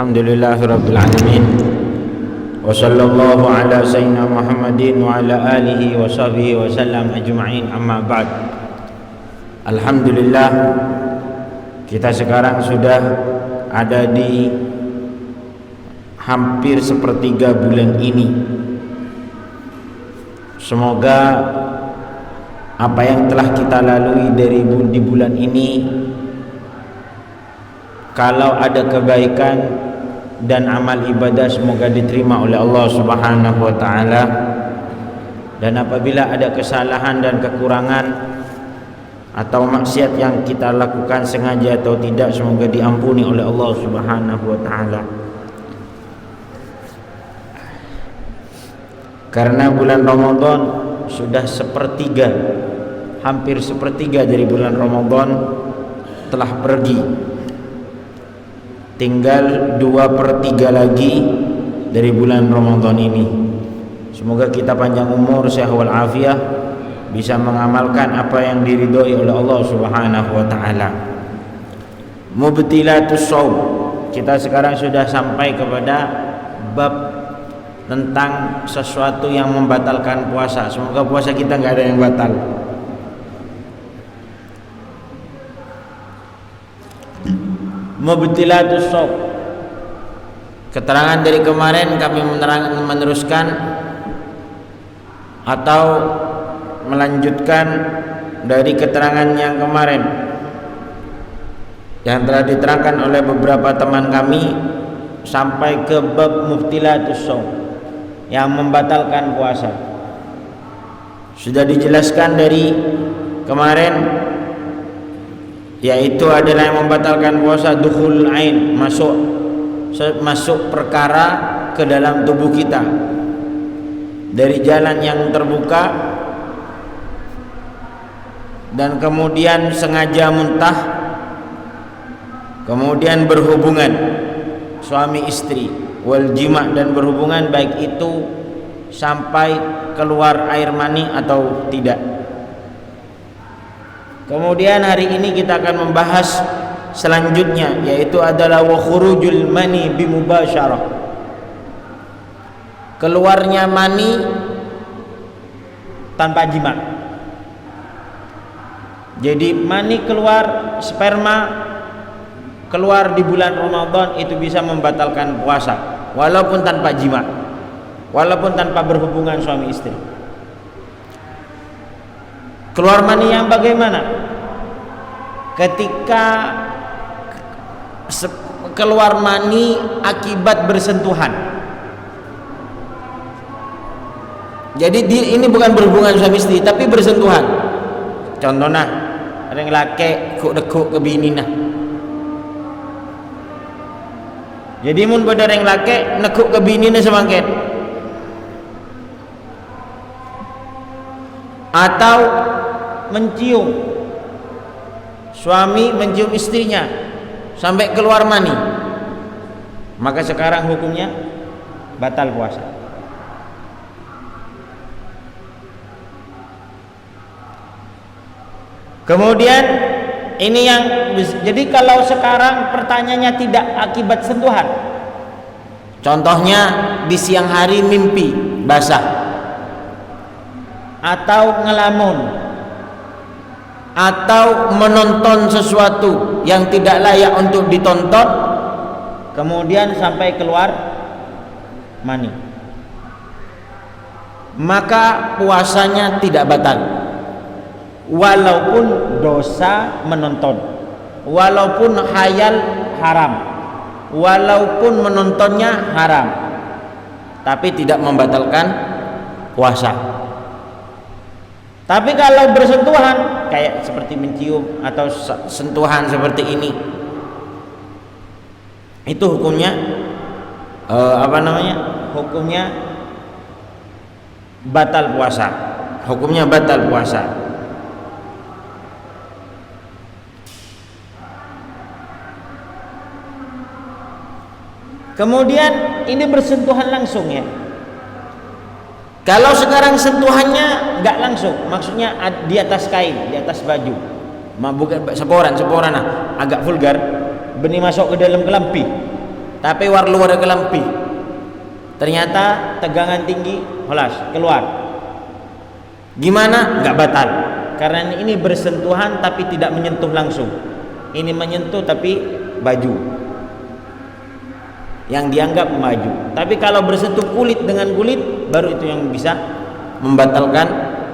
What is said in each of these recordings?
Alhamdulillahirabbil alamin. Wa sallallahu ala sayyidina Muhammadin wa ala alihi wa sahbihi wa sallam ajma'in, amma ba'd. Alhamdulillah, kita sekarang sudah ada di hampir sepertiga bulan ini. Semoga apa yang telah kita lalui di bulan ini, kalau ada kebaikan dan amal ibadah, semoga diterima oleh Allah Subhanahu wa taala. Dan apabila ada kesalahan dan kekurangan atau maksiat yang kita lakukan sengaja atau tidak, semoga diampuni oleh Allah Subhanahu wa taala. Karena bulan Ramadan sudah hampir sepertiga dari bulan Ramadan telah pergi. Tinggal 2/3 lagi dari bulan Ramadan ini. Semoga kita panjang umur, sehat wal afiah, bisa mengamalkan apa yang diridhoi oleh Allah Subhanahu wa taala. Mubtilatus shaum. Kita sekarang sudah sampai kepada bab tentang sesuatu yang membatalkan puasa. Semoga puasa kita nggak ada yang batal. Mubtilatus shaum. Keterangan dari kemarin kami meneruskan atau melanjutkan dari keterangan yang kemarin yang telah diterangkan oleh beberapa teman kami sampai ke bab mubtilatus shaum, yang membatalkan puasa. Sudah dijelaskan dari kemarin, yaitu adalah yang membatalkan puasa dukhul ain, masuk perkara ke dalam tubuh kita dari jalan yang terbuka, dan kemudian sengaja muntah, kemudian berhubungan suami istri, wal jima', dan berhubungan baik itu sampai keluar air mani atau tidak. Kemudian hari ini kita akan membahas selanjutnya, yaitu adalah wa khurujul mani bimubasyarah. Keluarnya mani tanpa jima. Jadi mani keluar, sperma keluar di bulan Ramadan itu bisa membatalkan puasa, walaupun tanpa jima, walaupun tanpa berhubungan suami istri. Keluar mani yang bagaimana? Ketika keluar mani akibat bersentuhan. Jadi ini bukan berhubungan suami istri, tapi bersentuhan. Contohnya, orang laki dekuk ke bini nah. Jadi mun pada orang laki nekuk ke bini nah semangket. Atau mencium, suami mencium istrinya sampai keluar mani, maka sekarang hukumnya batal puasa. Kemudian ini yang jadi, kalau sekarang pertanyaannya tidak akibat sentuhan, contohnya di siang hari mimpi basah, atau ngelamun, atau menonton sesuatu yang tidak layak untuk ditonton, kemudian sampai keluar mani, maka puasanya tidak batal, walaupun dosa menonton, walaupun khayal haram, walaupun menontonnya haram, tapi tidak membatalkan puasa. Tapi kalau bersentuhan, kayak seperti mencium atau sentuhan seperti ini, itu hukumnya hukumnya batal puasa. Hukumnya batal puasa. Kemudian ini bersentuhan langsung ya. Kalau sekarang sentuhannya nggak langsung, maksudnya di atas kain, di atas baju, bukan seporan nah, agak vulgar, benih masuk ke dalam kelampi, tapi war luar kelampi. Ternyata tegangan tinggi, holas keluar. Gimana? Enggak batal. Karena ini bersentuhan tapi tidak menyentuh langsung. Ini menyentuh tapi baju. Yang dianggap maju. Tapi kalau bersentuh kulit dengan kulit, baru itu yang bisa membatalkan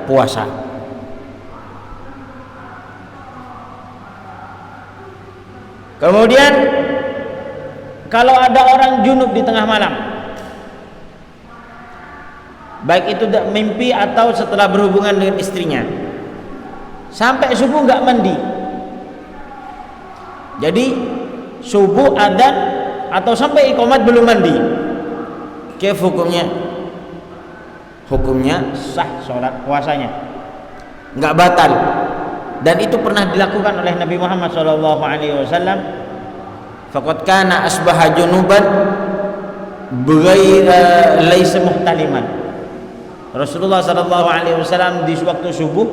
puasa. Kemudian kalau ada orang junub di tengah malam, baik itu mimpi atau setelah berhubungan dengan istrinya, sampai subuh nggak mandi, jadi subuh adzan atau sampai iqamat belum mandi, kif hukumnya? Hukumnya sah sholat puasanya, nggak batal. Dan itu pernah dilakukan oleh Nabi Muhammad SAW. Faqad kana asbaha junuban bighaira laisa muhtaliman. Rasulullah SAW di waktu subuh,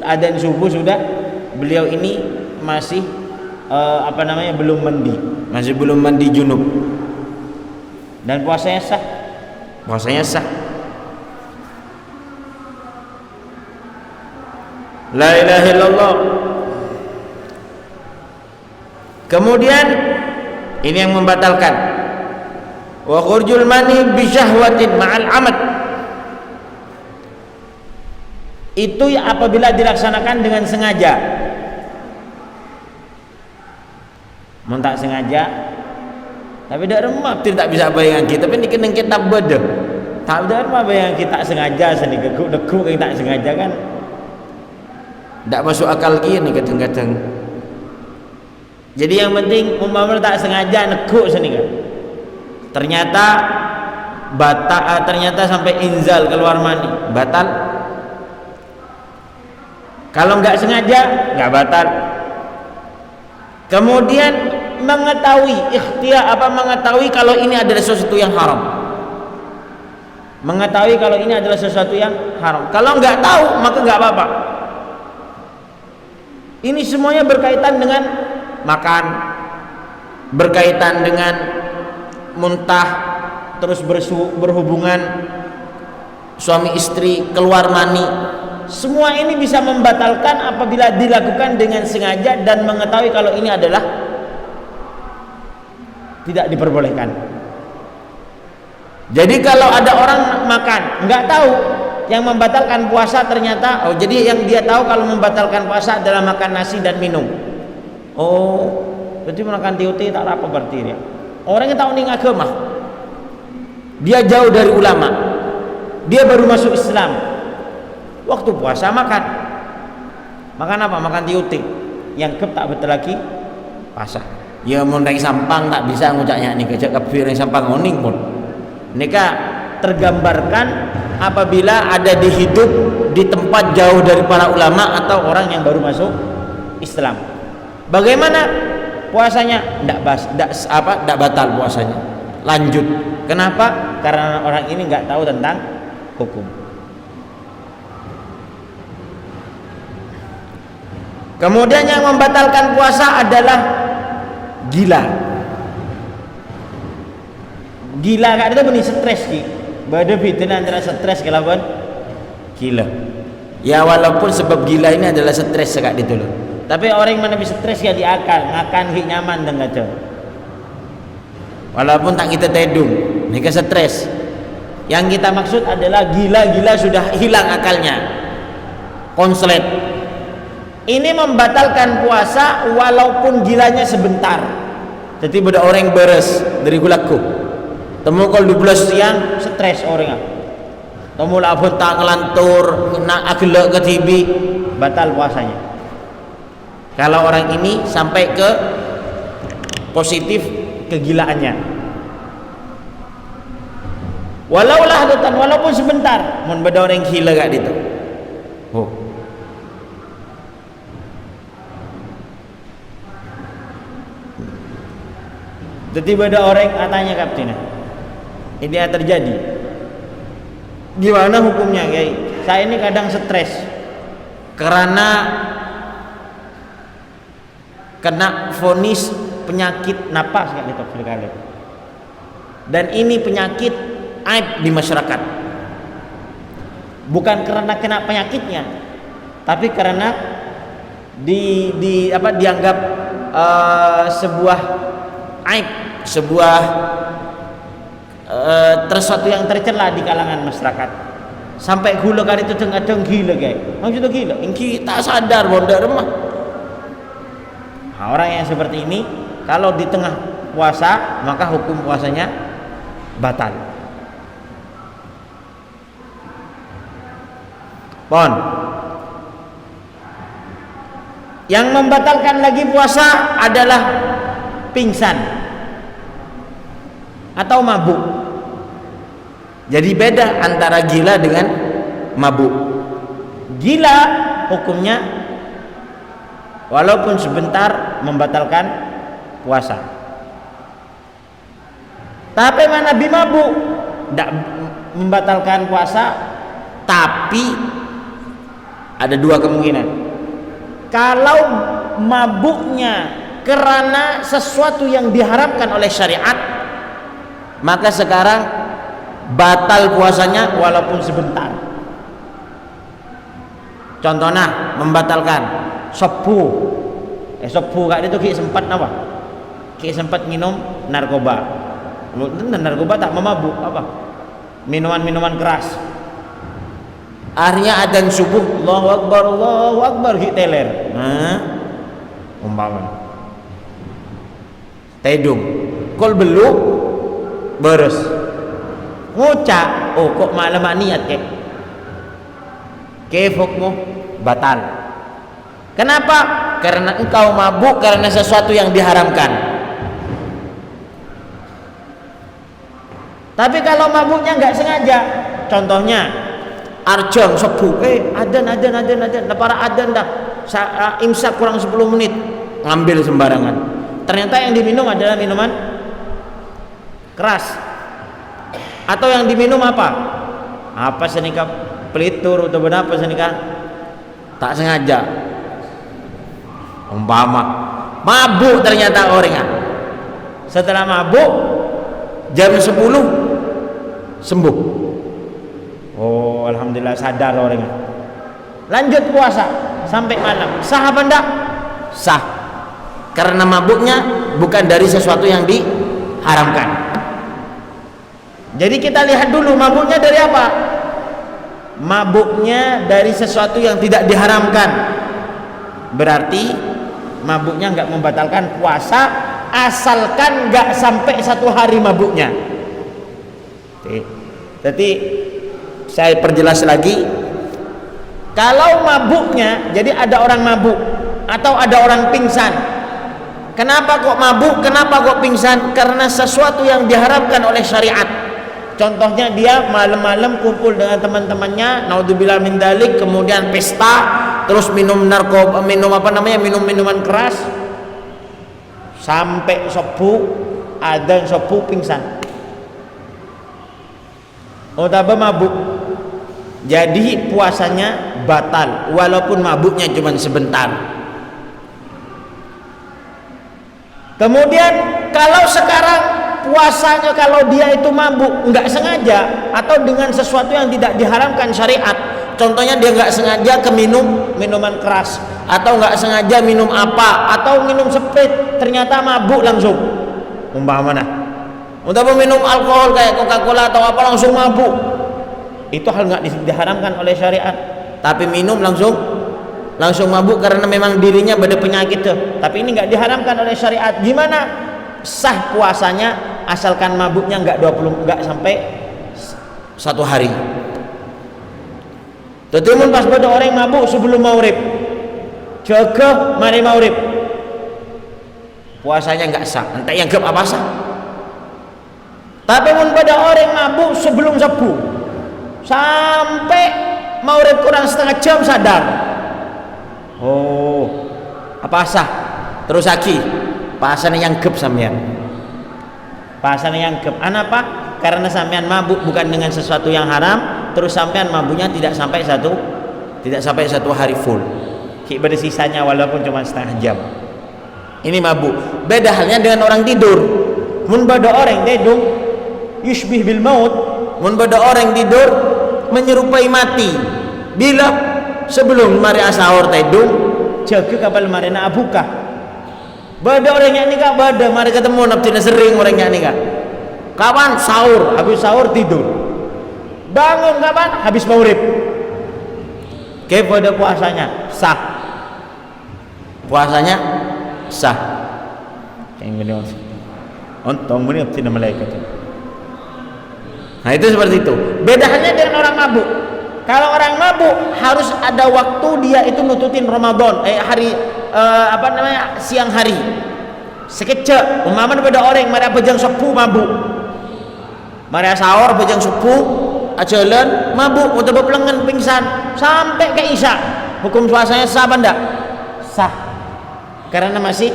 adzan subuh sudah, beliau ini masih belum mandi, masih belum mandi junub, dan puasanya sah. Puasanya sah. La ilaha illallah. Kemudian ini yang membatalkan, wa khurjul mani bi syahwatin ma'al amad. Itu apabila dilaksanakan dengan sengaja. Mun tak sengaja, tapi dak remah tidak bisa bayang kita, tapi ini kita bodoh. Tak ada remah bayang kita sengaja seni geguk-geguk kita sengaja kan. Tak masuk akal gini kadang-kadang. Jadi yang penting umpama tak sengaja neguk sini kan. Ternyata sampai inzal keluar mani, batal. Kalau enggak sengaja enggak batal. Kemudian mengetahui kalau ini adalah sesuatu yang haram. Mengetahui kalau ini adalah sesuatu yang haram. Kalau enggak tahu maka enggak apa-apa. Ini semuanya berkaitan dengan makan, berkaitan dengan muntah, terus berhubungan suami istri, keluar mani. Semua ini bisa membatalkan apabila dilakukan dengan sengaja dan mengetahui kalau ini adalah tidak diperbolehkan. Jadi kalau ada orang makan nggak tahu yang membatalkan puasa, ternyata jadi yang dia tahu kalau membatalkan puasa adalah makan nasi dan minum. Berarti makan tiuti tak apa berarti dia. Orang yang tahu ning agama, dia jauh dari ulama, dia baru masuk Islam, waktu puasa makan apa? Makan tiuti. Yang kep tak betul lagi puasa. Ya mun rai sampang tak bisa ngucaknya nih kejak kafir yang sampang ngoning pun. Nika tergambarkan apabila ada di hidup di tempat jauh dari para ulama atau orang yang baru masuk Islam. Bagaimana puasanya? Tidak batal puasanya. Lanjut. Kenapa? Karena orang ini nggak tahu tentang hukum. Kemudian yang membatalkan puasa adalah gila. Gila kan itu benih stres ki. Bada fitnah antara stres kelawan gila. Ya walaupun sebab gila ini adalah stres sekak itu loh. Tapi orang yang mana bisa stres ya di akal, makan hik nyaman dengan itu. Walaupun tak kita tedung, ini ke stres. Yang kita maksud adalah gila sudah hilang akalnya, konslet. Ini membatalkan puasa walaupun gilanya sebentar. Jadi beda orang beres dari gulaku. Temu kalau 12 siang stres orang. Temu lah pun tak ngelantur, nak agelak ke TV, batal puasanya. Kalau orang ini sampai ke positif kegilaannya. Walaupun sebentar, mun beda orang gila gak itu. Jadi beda orang katanya kapten. Ini yang terjadi. Gimana hukumnya, Kiai? Saya ini kadang stres karena kena vonis penyakit napas kan itu sekali. dan ini penyakit aib di masyarakat. Bukan karena kena penyakitnya, tapi karena dianggap sebuah aib, sebuah sesuatu yang tercela di kalangan masyarakat. Sampai gula kali itu kadang gila guys. Maksudnya gila, kita sadar bonda remah. Nah, orang yang seperti ini kalau di tengah puasa maka hukum puasanya batal. Pon. Yang membatalkan lagi puasa adalah pingsan atau mabuk. Jadi beda antara gila dengan mabuk. Gila hukumnya walaupun sebentar membatalkan puasa. Tapi mana Nabi mabuk tidak membatalkan puasa, tapi ada dua kemungkinan. Kalau mabuknya karena sesuatu yang diharamkan oleh syariat, maka sekarang batal puasanya walaupun sebentar. Contohnya membatalkan sepuh. Sepuh kak itu ki sempat apa? Ki sempat minum narkoba. Narkoba tak memabuk apa? Minuman-minuman keras. Akhirnya adzan subuh, Allahu Akbar ki teler. Umpama. Tedung. Kol beluk beres. Ngucap, oh kok malam niat kefokmu batal. Kenapa? Karena engkau mabuk karena sesuatu yang diharamkan. Tapi kalau mabuknya nggak sengaja, contohnya arjong sepuh, adzan, para adzan dah imsak kurang 10 menit, ngambil sembarangan. Ternyata yang diminum adalah minuman keras. Atau yang diminum apa? Apa senika pelitur atau berapa senika? Tak sengaja. Umpama mabuk ternyata orangnya. Setelah mabuk jam 10 sembuh. Oh, alhamdulillah sadar orangnya. Lanjut puasa sampai malam. Sah apa enggak? Sah. Karena mabuknya bukan dari sesuatu yang diharamkan. Jadi kita lihat dulu mabuknya dari apa? Mabuknya dari sesuatu yang tidak diharamkan. Berarti mabuknya nggak membatalkan puasa, asalkan nggak sampai 1 hari mabuknya. Jadi saya perjelas lagi. Kalau mabuknya, jadi ada orang mabuk atau ada orang pingsan. Kenapa kok mabuk? Kenapa kok pingsan? Karena sesuatu yang diharamkan oleh syariat. Contohnya dia malam-malam kumpul dengan teman-temannya, naudzubillah min dzalik, kemudian pesta, terus minum narkoba, minum-minuman keras sampai sepuh, adzan sepuh pingsan. Utama mabuk. Jadi puasanya batal walaupun mabuknya cuma sebentar. Kemudian kalau sekarang puasanya kalau dia itu mabuk nggak sengaja atau dengan sesuatu yang tidak diharamkan syariat, contohnya dia nggak sengaja keminum minuman keras atau nggak sengaja minum apa atau minum sprit ternyata mabuk langsung, umpama untuk minum alkohol kayak Coca-Cola atau apa langsung mabuk, itu hal nggak diharamkan oleh syariat, tapi minum langsung mabuk karena memang dirinya ada penyakit tuh, tapi ini nggak diharamkan oleh syariat. Gimana sah puasanya asalkan mabuknya nggak sampai 1 hari. Tetemun pas pada orang mabuk sebelum maurib, jaga mari maurib, puasanya nggak sah. Entah yang gep apa sah. Tapi mun pada orang mabuk sebelum sepuh sampai maurib kurang setengah jam sadar, oh apa sah? Terus lagi pasane yang gep sampean. Pasane yang gep. Apa? Karena sampean mabuk bukan dengan sesuatu yang haram, terus sampean mabuknya tidak sampai satu hari full. Ki bersisanya walaupun cuma setengah jam. Ini mabuk. Beda halnya dengan orang tidur. Mun bada orang tidur yushbih bil maut, mun bada orang tidur menyerupai mati. Bila sebelum mari sahur tedung jaga kapal mari na abuka. Bada orang yang nikah bada mari ketemu naptina sering orang yang nikah. Kapan sahur, habis sahur tidur. Bangun kapan? Habis maghrib. Kayak pada puasanya sah. Puasanya sah. Kayak gini ontong muni naptina malaikat. Nah itu seperti itu. Bedanya dengan orang mabuk. Kalau orang mabuk harus ada waktu dia itu nututin Ramadan, siang hari. Sekecek, umpama beda orang mari bejang sepuh mabuk. Mari sahur bejang sepuh, ajalan mabuk atau bepelengan pingsan sampai ke Isya. Hukum puasanya sah apa enggak? Sah. Karena masih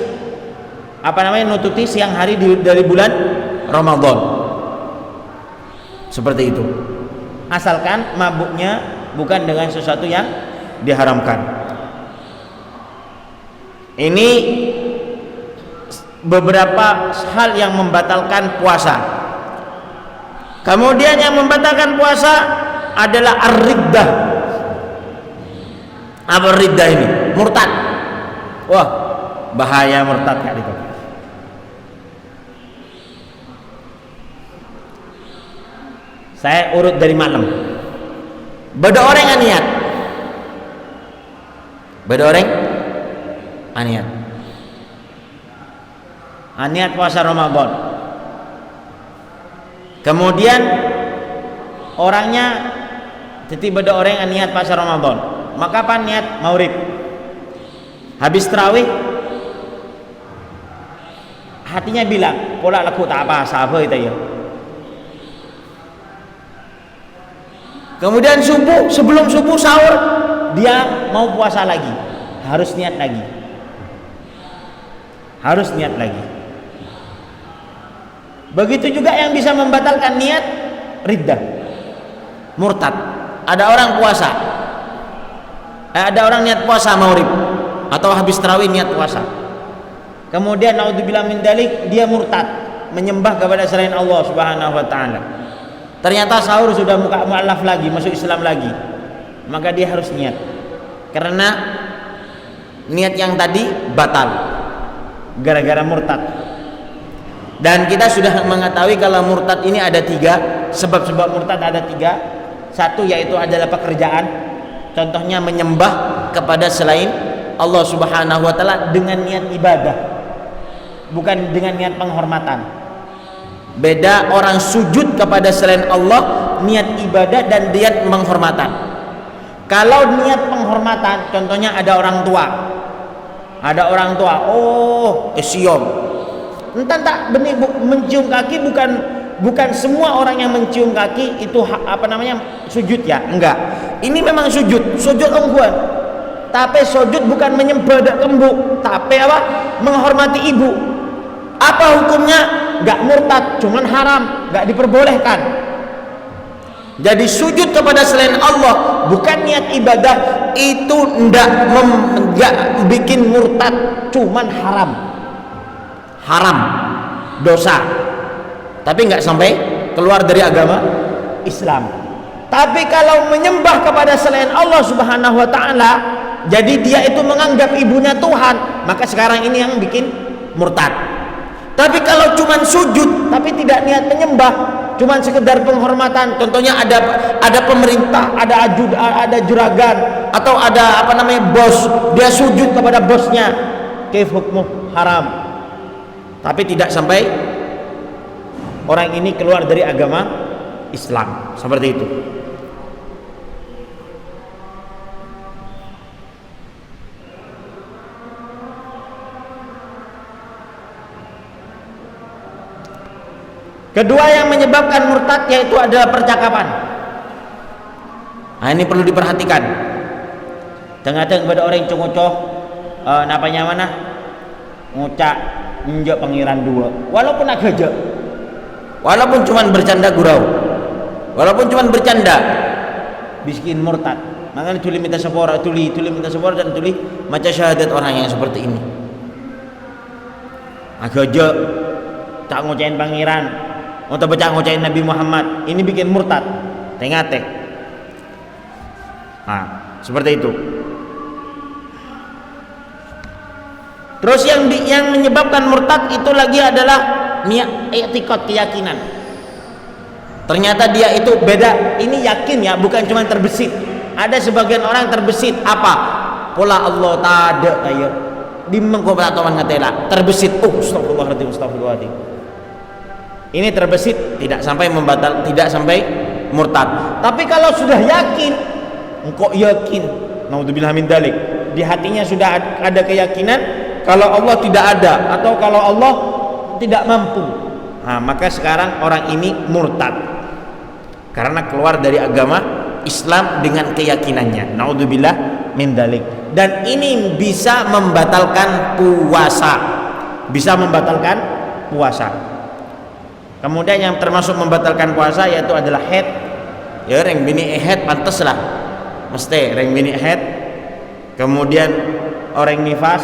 nututi siang hari dari bulan Ramadan. Seperti itu. Asalkan mabuknya bukan dengan sesuatu yang diharamkan. Ini beberapa hal yang membatalkan puasa. Kemudian yang membatalkan puasa adalah ar-riddah. Apa riddah ini? Murtad. Wah, bahaya murtad kayak itu. Saya urut dari malam. Beda orang aniat. Beda orang aniat. Aniat puasa Ramadan. Kemudian orangnya jadi beda orang aniat puasa Ramadan. Maka apa niat maghrib? Habis tarawih hatinya bilang, "Pola laku tak apa, sabar itu ya." Kemudian subuh, sebelum subuh sahur dia mau puasa lagi, harus niat lagi. Harus niat lagi. Begitu juga yang bisa membatalkan niat riddah. Murtad. Ada orang puasa. Ada orang niat puasa maghrib atau habis tarawih niat puasa. Kemudian naudzubillah min dzalik dia murtad, menyembah kepada selain Allah Subhanahu wa taala. Ternyata sahur sudah mu'alaf lagi, masuk Islam lagi. Maka dia harus niat. Karena niat yang tadi batal gara-gara murtad. Dan kita sudah mengetahui kalau murtad ini ada 3. Sebab-sebab murtad ada 3. Satu yaitu adalah pekerjaan. Contohnya menyembah kepada selain Allah Subhanahu wa taala dengan niat ibadah, bukan dengan niat penghormatan. Beda orang sujud kepada selain Allah niat ibadah dan niat penghormatan. Kalau niat penghormatan, contohnya ada orang tua, siom, entah tak benih mencium kaki, bukan semua orang yang mencium kaki itu sujud ya, enggak. Ini memang sujud ungguan, tapi sujud bukan menyembah kembuk, tapi menghormati ibu. Apa hukumnya? Gak murtad, cuman haram, gak diperbolehkan. Jadi sujud kepada selain Allah bukan niat ibadah, itu ndak bikin murtad, cuman haram, dosa, tapi nggak sampai keluar dari agama Islam. Tapi kalau menyembah kepada selain Allah Subhanahu wa taala, jadi dia itu menganggap ibunya Tuhan, maka sekarang ini yang bikin murtad. Tapi kalau cuma sujud tapi tidak niat menyembah, cuma sekedar penghormatan, contohnya ada pemerintah, ada juragan atau ada bos, dia sujud kepada bosnya, kaif hukmuh haram. Tapi tidak sampai orang ini keluar dari agama Islam, seperti itu. Kedua yang menyebabkan murtad yaitu adalah percakapan. Nah ini perlu diperhatikan. Tengah-tengah pada orang yang cungocoh napanya mana ngucak njok pangeran 2 walaupun agak aja, walaupun cuman bercanda gurau, walaupun cuman bercanda, bikin murtad. Makanya tuli minta sepora, tuli minta sepora dan tuli maca syahadat orang yang seperti ini. Agak aja tak ngucain pangeran untuk baca ngocain Nabi Muhammad, ini bikin murtad. Tengate. Nah, seperti itu. Terus yang menyebabkan murtad itu lagi adalah i'tiqad, keyakinan. Ternyata dia itu beda. Ini yakin ya, bukan cuma terbesit. Ada sebagian orang terbesit apa? Pola Allah tak ada ayo. Di mengkobratoman ngatela terbesit. Oh, astagfirullahaladzim. Ini terbesit, tidak sampai membatal, tidak sampai murtad. Tapi kalau sudah yakin, engkau yakin, naudzubillah min dzalik, di hatinya sudah ada keyakinan kalau Allah tidak ada atau kalau Allah tidak mampu, nah, maka sekarang orang ini murtad karena keluar dari agama Islam dengan keyakinannya. Naudzubillah min dzalik. Dan ini bisa membatalkan puasa, bisa membatalkan puasa. Kemudian yang termasuk membatalkan puasa yaitu adalah haid. Ya, reng bini haid pantes lah, mesti reng bini haid. Kemudian orang nifas,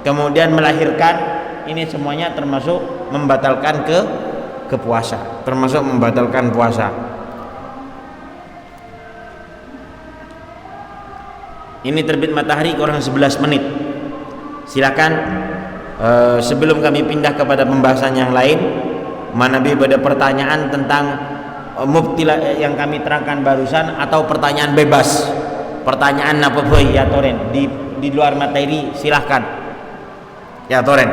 kemudian melahirkan, ini semuanya termasuk membatalkan ke puasa, termasuk membatalkan puasa. Ini terbit matahari kurang 11 menit. Silakan sebelum kami pindah kepada pembahasan yang lain, manabi pada pertanyaan tentang mubtila yang kami terangkan barusan atau pertanyaan bebas. Pertanyaan apa boy ya Toren di luar materi silahkan. Ya Toren.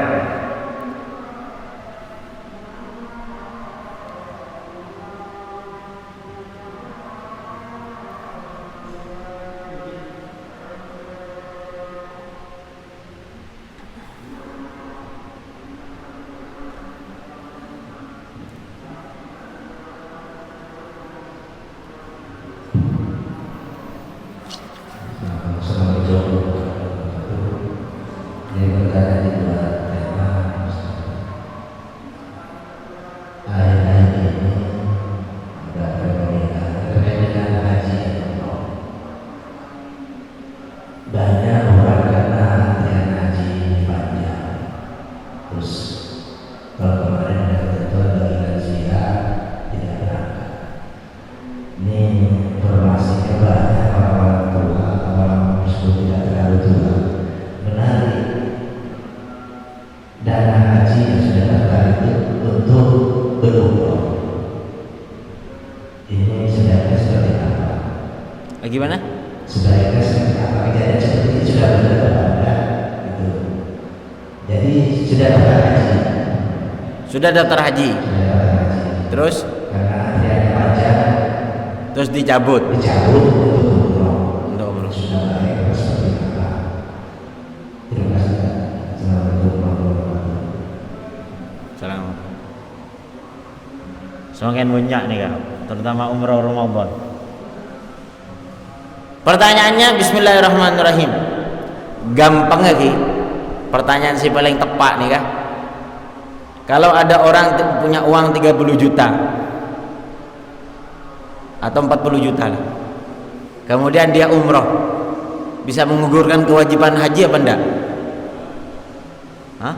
Gimana? Sebaiknya apa kejadian seperti itu sudah benar-benar gitu. Jadi sudah daftar haji. Sudah daftar haji. Terus? Karena antriannya panjang. Terus dicabut. Untuk umroh. Sudah baik seperti apa? Terima kasih. Assalamualaikum warahmatullahi wabarakatuh. Salam. Semakin banyak nih kak, terutama umroh Ramadan. Pertanyaannya bismillahirrahmanirrahim. Gampang lagi. Pertanyaan si paling tepat nih kah? Kalau ada orang punya uang 30 juta atau 40 juta lah, kemudian dia umroh, bisa menggugurkan kewajiban haji apa enggak? Hah?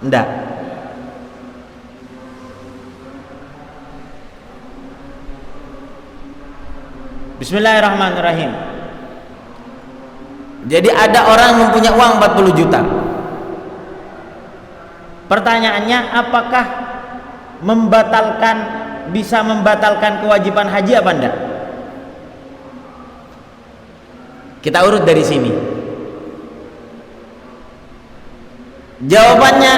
Enggak. Bismillahirrahmanirrahim. Jadi ada orang mempunyai uang 40 juta. Pertanyaannya, apakah bisa membatalkan kewajiban haji apa enggak? Kita urut dari sini. Jawabannya,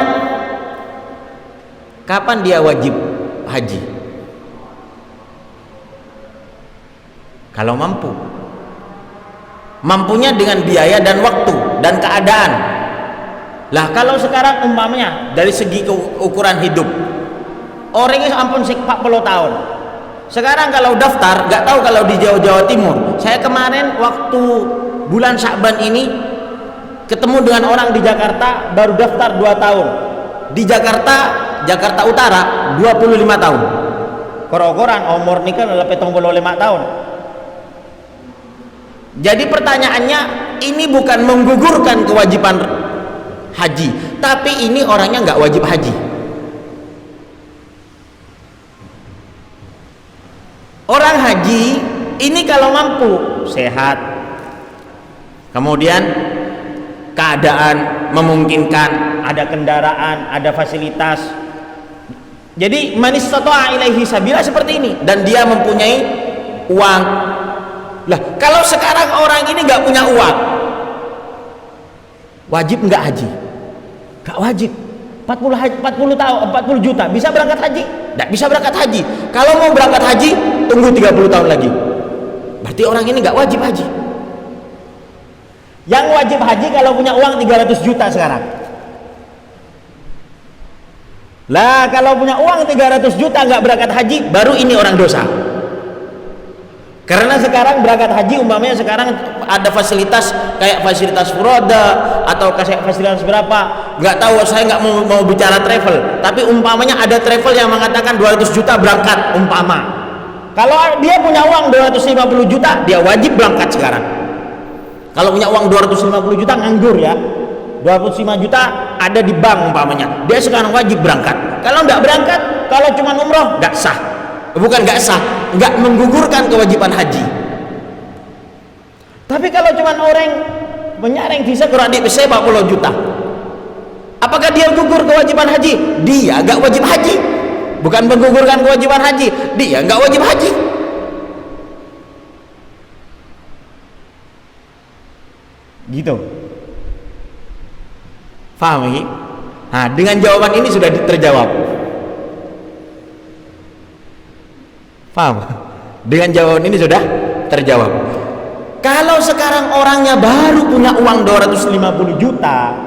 kapan dia wajib haji? Kalau mampunya dengan biaya dan waktu dan keadaan. Lah kalau sekarang umpamanya dari segi ukuran hidup, orangnya ampun 40 tahun. Sekarang kalau daftar, nggak tahu kalau di Jawa Timur. Saya kemarin waktu bulan Sya'ban ini ketemu dengan orang di Jakarta baru daftar 2 tahun. Di Jakarta Utara 25 tahun. Kor-koran umur nikah adalah 75 tahun. Jadi pertanyaannya, ini bukan menggugurkan kewajiban haji, tapi ini orangnya nggak wajib haji. Orang haji ini kalau mampu, sehat, kemudian keadaan memungkinkan, ada kendaraan, ada fasilitas. Jadi man istata'a ilaihi sabila seperti ini, dan dia mempunyai uang. Lah, kalau sekarang orang ini nggak punya uang, wajib nggak haji? Nggak wajib. 40 tahun, 40 juta bisa berangkat haji? Nggak bisa berangkat haji. Kalau mau berangkat haji, tunggu 30 tahun lagi. Berarti orang ini nggak wajib haji. Yang wajib haji kalau punya uang 300 juta sekarang. Lah, kalau punya uang 300 juta nggak berangkat haji, baru ini orang dosa. Karena sekarang berangkat haji umpamanya sekarang ada fasilitas kayak fasilitas furoda atau kayak fasilitas berapa, nggak tahu, saya nggak mau bicara travel, tapi umpamanya ada travel yang mengatakan 200 juta berangkat umpama. Kalau dia punya uang 250 juta, dia wajib berangkat sekarang. Kalau punya uang 250 juta nganggur ya, 25 juta ada di bank umpamanya, dia sekarang wajib berangkat. Kalau nggak berangkat, kalau cuma umroh nggak sah. Bukan nggak sah, nggak menggugurkan kewajiban haji. Tapi kalau cuma orang menyareng bisa kurang di 40 juta, apakah dia gugur kewajiban haji? Dia nggak wajib haji. Bukan menggugurkan kewajiban haji, dia nggak wajib haji. Gitu. Paham ini? Nah, dengan jawaban ini sudah terjawab. Paham? Dengan jawaban ini sudah terjawab. Kalau sekarang orangnya baru punya uang 250 juta,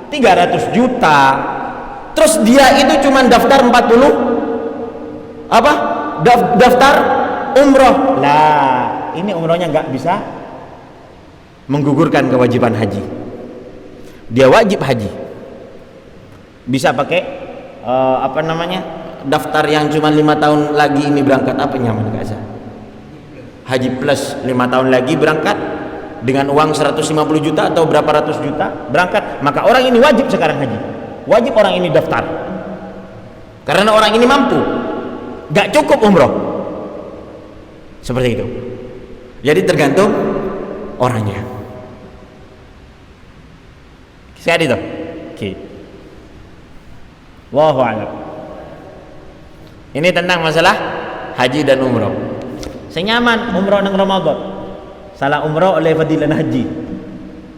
300 juta, terus dia itu cuma daftar 40 apa? Daftar umroh. Lah, ini umrohnya nggak bisa menggugurkan kewajiban haji. Dia wajib haji. Bisa pakai apa namanya? Daftar yang cuma 5 tahun lagi ini berangkat, apa nyaman gak sah? Haji plus 5 tahun lagi berangkat dengan uang 150 juta atau berapa ratus juta berangkat, maka orang ini wajib sekarang haji. Wajib orang ini daftar. Karena orang ini mampu, gak cukup umroh. Seperti itu. Jadi tergantung orangnya. Sekali itu. Oke. Wallahu a'lam. Ini tentang masalah haji dan umroh. Senyaman umroh nang Ramadan. Salah umroh oleh fadilan haji.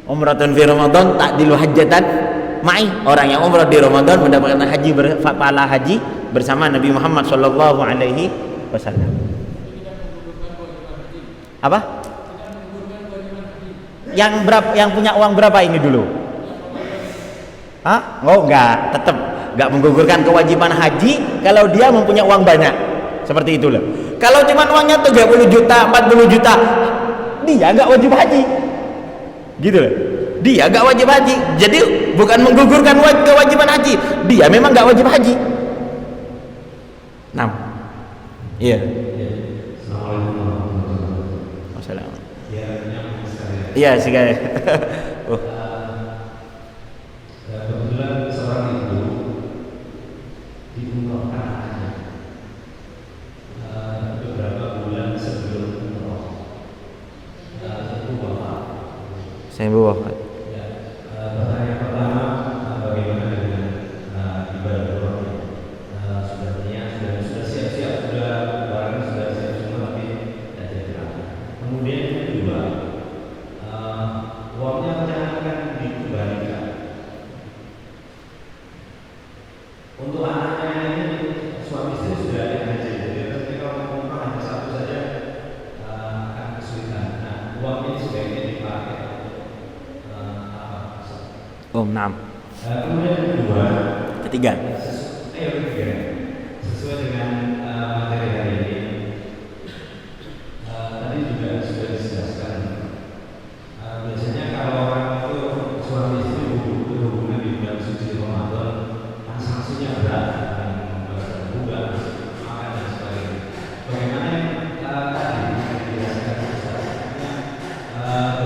Umratun fi Ramadan ta'dilu hajjatan ma'i. Orang yang umroh di Ramadan mendapatkan haji pahala haji bersama Nabi Muhammad sallallahu alaihi wasallam. Apa? Yang punya uang berapa ini dulu? Hah? Oh, enggak, tetap nggak menggugurkan kewajiban haji kalau dia mempunyai uang banyak. Seperti itulah. Kalau cuma uangnya 30 juta, 40 juta, dia nggak wajib haji. Gitu loh. Dia nggak wajib haji. Jadi bukan menggugurkan kewajiban haji, dia memang nggak wajib haji. Nah, iya. Assalamualaikum. Iya, sekali. Kebetulan seorang ibu diumrohkan anaknya beberapa bulan sebelum umroh. Ibu bapak. Saya bawa. Ya, pertanyaan pertama, bagaimana dengan ibadah umrohnya? Sudah niat, sudah siap-siap, sudah barang sudah siap semua, tapi tidak jadi berangkat. Kemudian yang kedua, uangnya rencana akan dikembalikan. Untuk anaknya ini suami istri sudah ada haji, jadi ketika orang umrah hanya satu saja akan kesulitan. Nah, uang ini sebaiknya dipakai apa? Naam. Kemudian yang kedua, Ketiga. sesuai dengan materi hari ini, tadi juga sudah dijelaskan. Biasanya kalau orang itu suami istri berhubungan di bulan suci Ramadan, sanksinya berat, juga makan dan sebagainya. Bagaimana tadi dijelaskan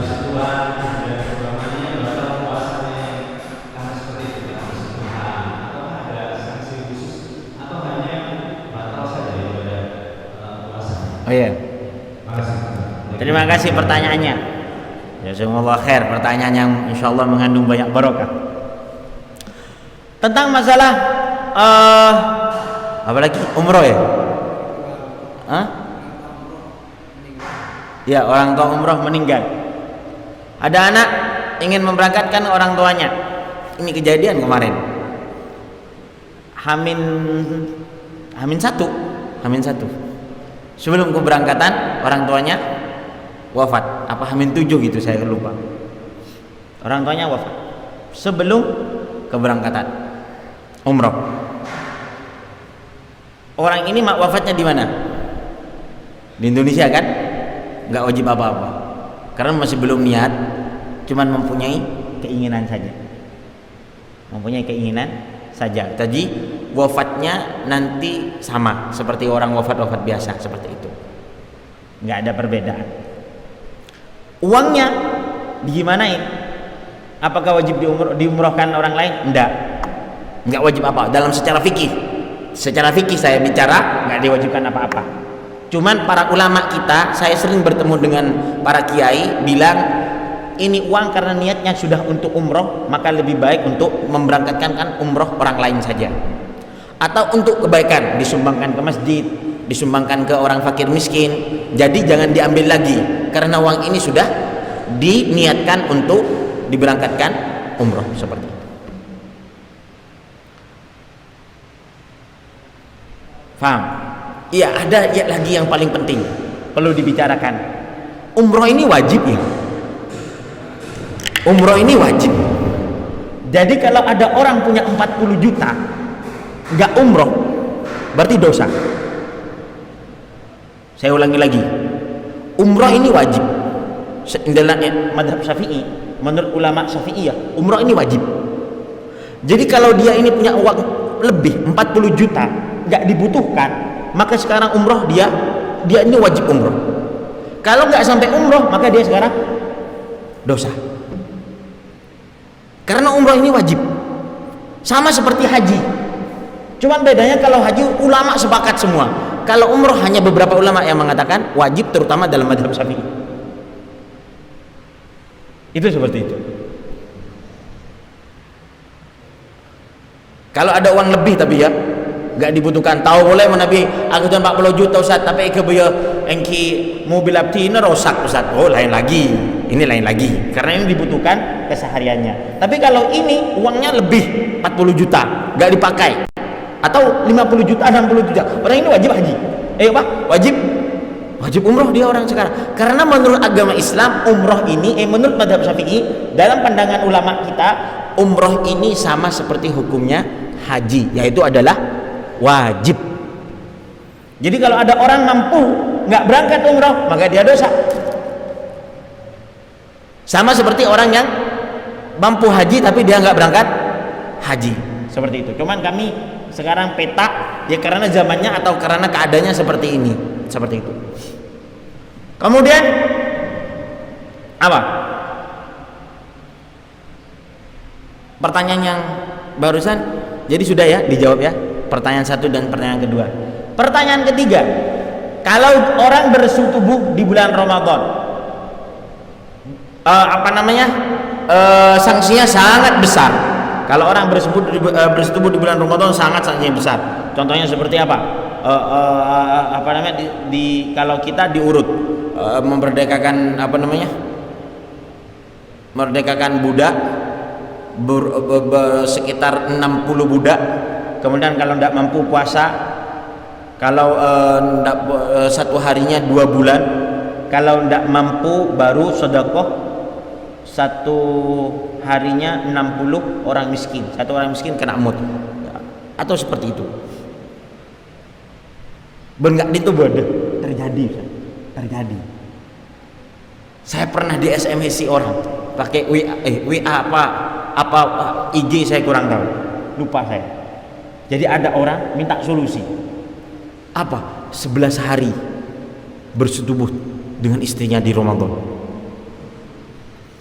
persatuan dan programnya batal puasanya karena seperti itu, persatuan atau ada sanksi khusus atau hanya batal saja ibadah Oh iya. Terima kasih pertanyaannya. Jazakumullah khair, pertanyaan yang insyaallah mengandung banyak barokah. Tentang masalah apalagi umroh ya? Ya, orang tua umroh meninggal. Ada anak ingin memberangkatkan orang tuanya. Ini kejadian kemarin. Hamin satu. Sebelum keberangkatan orang tuanya wafat. Apa Hamin 7 gitu, saya lupa. Orang tuanya wafat sebelum keberangkatan umroh. Orang ini wafatnya di mana? Di Indonesia kan? Nggak wajib apa-apa karena masih belum niat, cuman mempunyai keinginan saja. Tadi wafatnya nanti sama seperti orang wafat biasa, seperti itu, nggak ada perbedaan. Uangnya digimanain? Apakah wajib diumrohkan orang lain? Nggak wajib apa dalam secara fikih saya bicara, nggak diwajibkan apa-apa. Cuman para ulama kita, saya sering bertemu dengan para kiai bilang ini uang karena niatnya sudah untuk umroh, maka lebih baik untuk memberangkatkan umroh orang lain saja, atau untuk kebaikan disumbangkan ke masjid, disumbangkan ke orang fakir miskin. Jadi jangan diambil lagi karena uang ini sudah diniatkan untuk diberangkatkan umroh, seperti itu. Faham? Iya, ada lagi yang paling penting perlu dibicarakan. Umroh ini wajib ya. Umroh ini wajib. Jadi kalau ada orang punya 40 juta nggak umroh, berarti dosa. Saya ulangi lagi. Umroh ini wajib. Dalam mazhab Syafi'i, menurut ulama Syafi'iyah, umroh ini wajib. Jadi kalau dia ini punya uang lebih 40 juta nggak dibutuhkan, maka sekarang umroh dia ini wajib umroh. Kalau nggak sampai umroh, maka dia sekarang dosa. Karena umroh ini wajib. Sama seperti haji. Cuman bedanya kalau haji ulama sepakat semua. Kalau umroh hanya beberapa ulama yang mengatakan wajib, terutama dalam mazhab Syafi'i. Itu seperti itu. Kalau ada uang lebih tapi ya nggak dibutuhkan, tahu boleh menabi aku tuh 40 juta Ustaz, tapi ke biaya engki mobil abdi ini rosak Ustaz. Oh, lain lagi, ini lain lagi, karena ini dibutuhkan kesehariannya. Tapi kalau ini uangnya lebih 40 juta nggak dipakai, atau 50 juta 60 juta, orang ini wajib haji, wajib umroh dia orang sekarang. Karena menurut agama Islam umroh ini menurut mazhab Syafi'i, dalam pandangan ulama kita, umroh ini sama seperti hukumnya haji, yaitu adalah wajib. Jadi kalau ada orang mampu nggak berangkat umroh, maka dia dosa. Sama seperti orang yang mampu haji tapi dia nggak berangkat haji, seperti itu. Cuman kami sekarang peta ya karena zamannya atau karena keadaannya seperti ini, seperti itu. Kemudian apa? Pertanyaan yang barusan, jadi sudah ya dijawab ya. Pertanyaan satu dan pertanyaan kedua. Pertanyaan ketiga, kalau orang bersetubuh di bulan Ramadan, sanksinya sangat besar. Kalau orang bersetubuh di bulan Ramadan sanksinya besar. Contohnya seperti apa? Kalau kita diurut memerdekakan merdekakan budak sekitar 60 budak. Kemudian kalau tidak mampu puasa, kalau satu harinya 2 bulan, kalau tidak mampu baru sedekah satu harinya 60 orang miskin, satu orang miskin kena mut, atau seperti itu. Benggak itu bodoh terjadi. Saya pernah di SMS orang pakai WA apa IG saya kurang tahu, lupa saya. Jadi ada orang minta solusi. Apa? 11 hari bersetubuh dengan istrinya di Ramadan.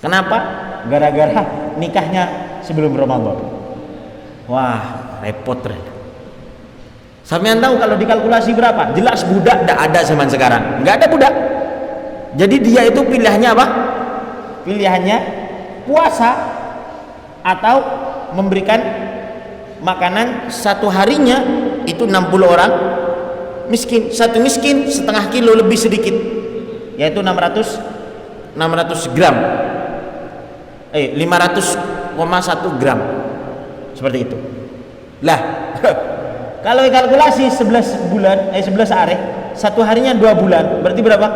Kenapa? Gara-gara nikahnya sebelum Ramadan. Wah, repot. Sampean tahu kalau dikalkulasi berapa? Jelas budak tidak ada zaman sekarang, nggak ada budak. Jadi dia itu pilihannya apa? Pilihannya puasa atau memberikan makanan satu harinya itu 60 orang miskin. Satu miskin setengah kilo lebih sedikit, yaitu 600 gram, 500,1 gram, seperti itu. Lah kalau kalkulasi 11 bulan 11 hari, satu harinya 2 bulan, berarti berapa?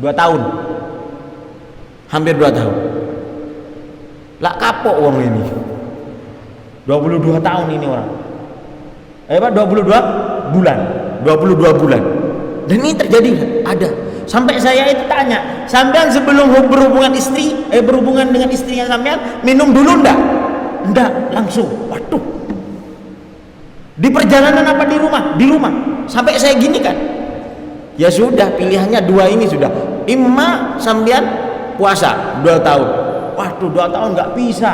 2 tahun, hampir 2 tahun. Lah kapok uang ini, 22 tahun ini orang, 22 bulan, 22 bulan. Dan ini terjadi, ada. Sampai saya itu tanya, sampean sebelum berhubungan dengan istrinya sampean minum dulu ndak? Ndak, langsung. Waduh. Di perjalanan apa di rumah? Di rumah. Sampai saya gini kan. Ya sudah, pilihannya 2 ini sudah. Imma sampean puasa 2 tahun. Waduh, 2 tahun nggak bisa.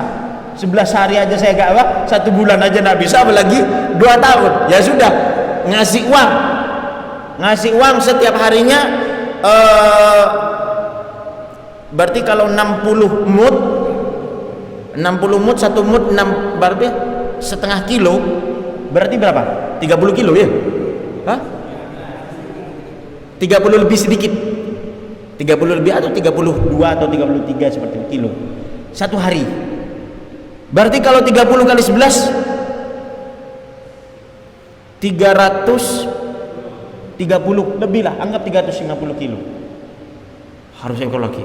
11 hari aja saya gak apa, 1 bulan aja nggak bisa, apalagi 2 tahun. Ya sudah, ngasih uang setiap harinya. Berarti kalau 60 mut 1 mut 6, berarti setengah kilo, berarti berapa? 30 kilo ya? Hah? 30 lebih sedikit, 30 lebih atau 32 atau 33 seperti itu kilo satu hari. Berarti kalau 30 kali 11 330 lebih lah, anggap 350 kilo. Harus ekologi.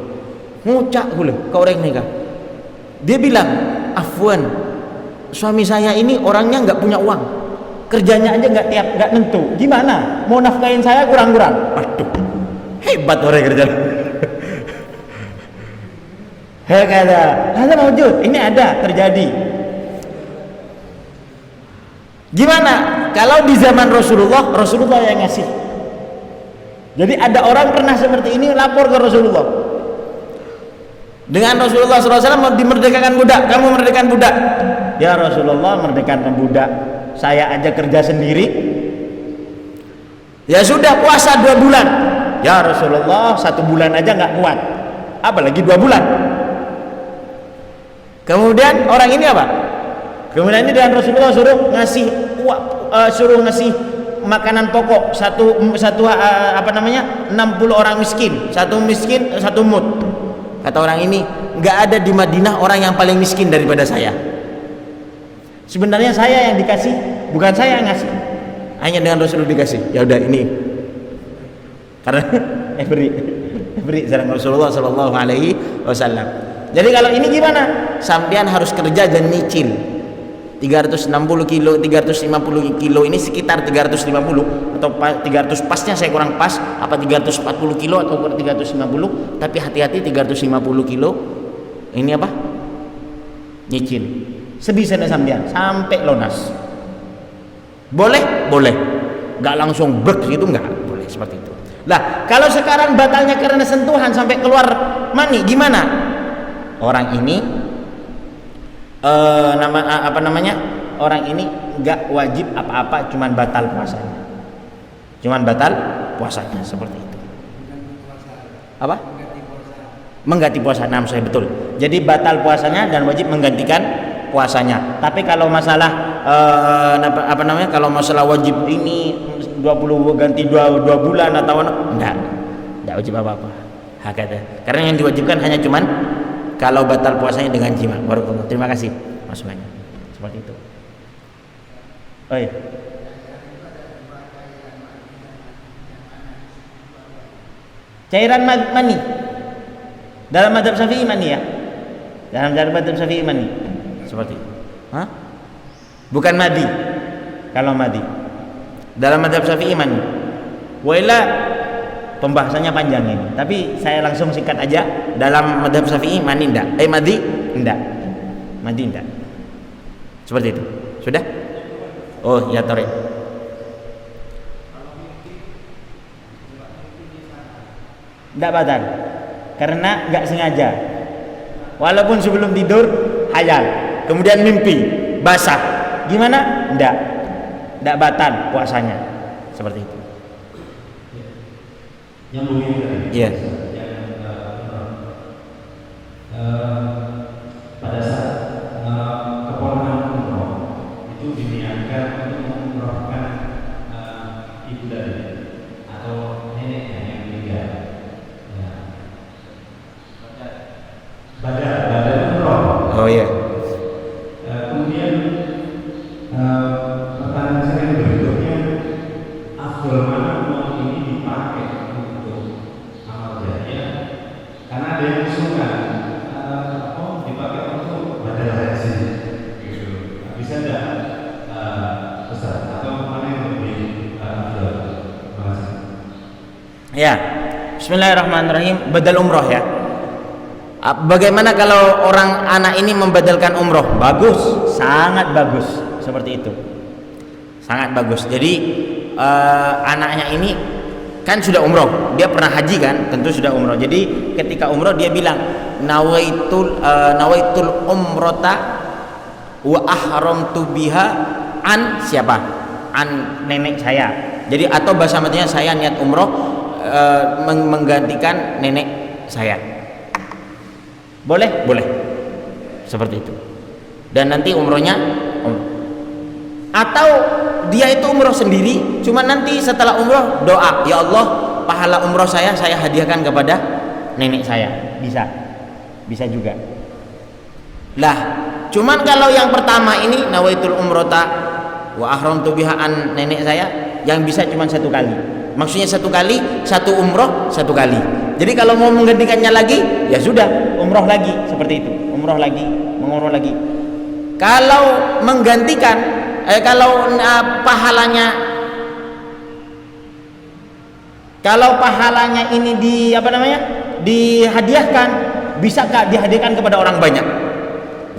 Ngucak gue ke orang ini kan. Dia bilang, afwan, suami saya ini orangnya nggak punya uang, kerjanya aja nggak nentu. Gimana? Mau nafkahin saya kurang-kurang. Aduh, hebat orang kerja. Ada mewujud, ini ada terjadi. Gimana kalau di zaman Rasulullah yang ngasih? Jadi ada orang pernah seperti ini lapor ke Rasulullah. Dengan Rasulullah SAW mau dimerdekakan budak, kamu merdekakan budak. Ya Rasulullah, merdekakan budak, saya aja kerja sendiri. Ya sudah, puasa 2 bulan. Ya Rasulullah, 1 bulan aja nggak kuat, apalagi 2 bulan. Kemudian orang ini apa? Kemudian ini dengan Rasulullah suruh ngasih makanan pokok 60 orang miskin, satu mut. Kata orang ini, nggak ada di Madinah orang yang paling miskin daripada saya. Sebenarnya saya yang dikasih, bukan saya yang ngasih. Hanya dengan Rasulullah dikasih. Ya udah ini. Karena beri salam Rasulullah sallallahu alaihi wasallam. Jadi kalau ini gimana? Sampean harus kerja dan nyicil. 360 kilo, 350 kilo ini sekitar 350 atau 300 pasnya saya kurang pas, apa 340 kilo atau 350, tapi hati-hati 350 kilo ini apa? Nyicil. Sebisanya sampean sampai lunas. Boleh? Boleh. Enggak langsung brek gitu, enggak boleh seperti itu. Lah, kalau sekarang batalnya karena sentuhan sampai keluar mani, gimana? Orang ini orang ini nggak wajib apa-apa, cuman batal puasanya seperti itu. Apa? Mengganti puasa. Nah, saya betul. Jadi batal puasanya dan wajib menggantikan puasanya. Tapi kalau masalah kalau masalah wajib ini 20 ganti 2 bulan atau enggak wajib apa-apa. Hakata. Karena yang diwajibkan hanya cuman kalau batal puasanya dengan jima. Barakallahu. Terima kasih masukannya. Seperti itu. Oh iya. Cairan mani. Dalam mazhab Syafi'i mani ya. Dalam mazhab Syafi'i mani. Seperti itu. Hah? Bukan madi. Kalau madi. Dalam mazhab Syafi'i mani. Wala pembahasannya panjang ini, tapi saya langsung singkat aja. Dalam mazhab Syafi'i mani enggak? Madi enggak. Madi enggak. Seperti itu. Sudah? Oh, ya Torik. Enggak batal. Karena enggak sengaja. Walaupun sebelum tidur hayal, kemudian mimpi basah. Gimana? Enggak tidak batal puasanya, seperti itu. Yang mungkin Iya. Pada saat keponakan umroh itu diniatkan untuk mengumrohkan ibu dari atau neneknya yang meninggal. Ya. Badal umroh. Oh iya. Kemudian pertanyaan saya yang berikutnya, afdol mana uang ini dipakai untuk amal jariah? Karena ada yang usulkan dipakai untuk badal haji, gitu. Bisa tidak Ustaz, atau mana yang lebih afdol? Terima kasih. Ya, Bismillahirrahmanirrahim. Badal umroh ya. Bagaimana kalau orang anak ini membadalkan umroh? Bagus, sangat bagus, seperti itu, sangat bagus. Jadi anaknya ini kan sudah umroh, dia pernah haji kan, tentu sudah umroh. Jadi ketika umroh dia bilang nawaitul umrota wa ahramtu biha an siapa? An nenek saya. Jadi atau bahasa matinya saya niat umroh menggantikan nenek saya. Boleh, boleh, seperti itu. Dan nanti umrohnya atau dia itu umroh sendiri, cuma nanti setelah umroh doa, ya Allah, pahala umroh saya hadiahkan kepada nenek saya. Bisa juga. Lah, cuman kalau yang pertama ini nawaitul umrota wa ahramtu biha an nenek saya, yang bisa cuma satu kali. Maksudnya satu kali, satu umroh satu kali. Jadi kalau mau menggantikannya lagi, ya sudah, umroh lagi, seperti itu. Umroh lagi, mengumroh lagi. Kalau menggantikan, kalau pahalanya ini dihadiahkan, bisakah dihadiahkan kepada orang banyak?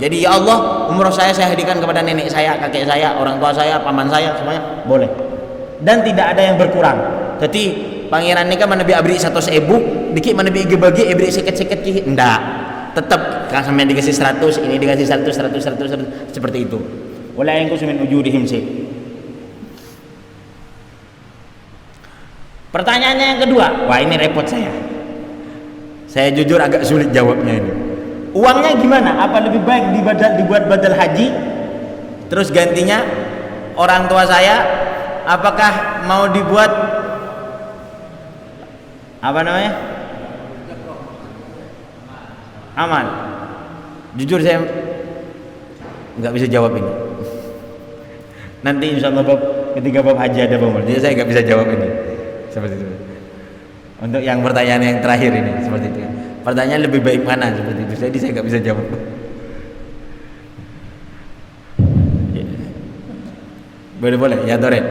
Jadi ya Allah, umroh saya hadiahkan kepada nenek saya, kakek saya, orang tua saya, paman saya, semuanya boleh. Dan tidak ada yang berkurang. Jadi pangeran nikah menebi abri 100.000, dikit menebi bagi abri seket-seket ki, ndak. Tetap kan sampai dikasih 100, ini dikasih 100 seperti itu. Wala yang kusumin ujurihim sih. Pertanyaannya yang kedua, wah ini repot saya. Saya jujur agak sulit jawabnya ini. Uangnya gimana? Apa lebih baik dibuat badal haji, terus gantinya orang tua saya? Apakah mau dibuat amal? Jujur saya nggak bisa jawab ini. Nanti insya Allah ketika bab haji ada pembahasan, jadi saya nggak bisa jawab ini. Seperti itu. Untuk yang pertanyaan yang terakhir ini seperti itu. Pertanyaan lebih baik mana seperti itu. Jadi saya nggak bisa jawab. Boleh ya Toret.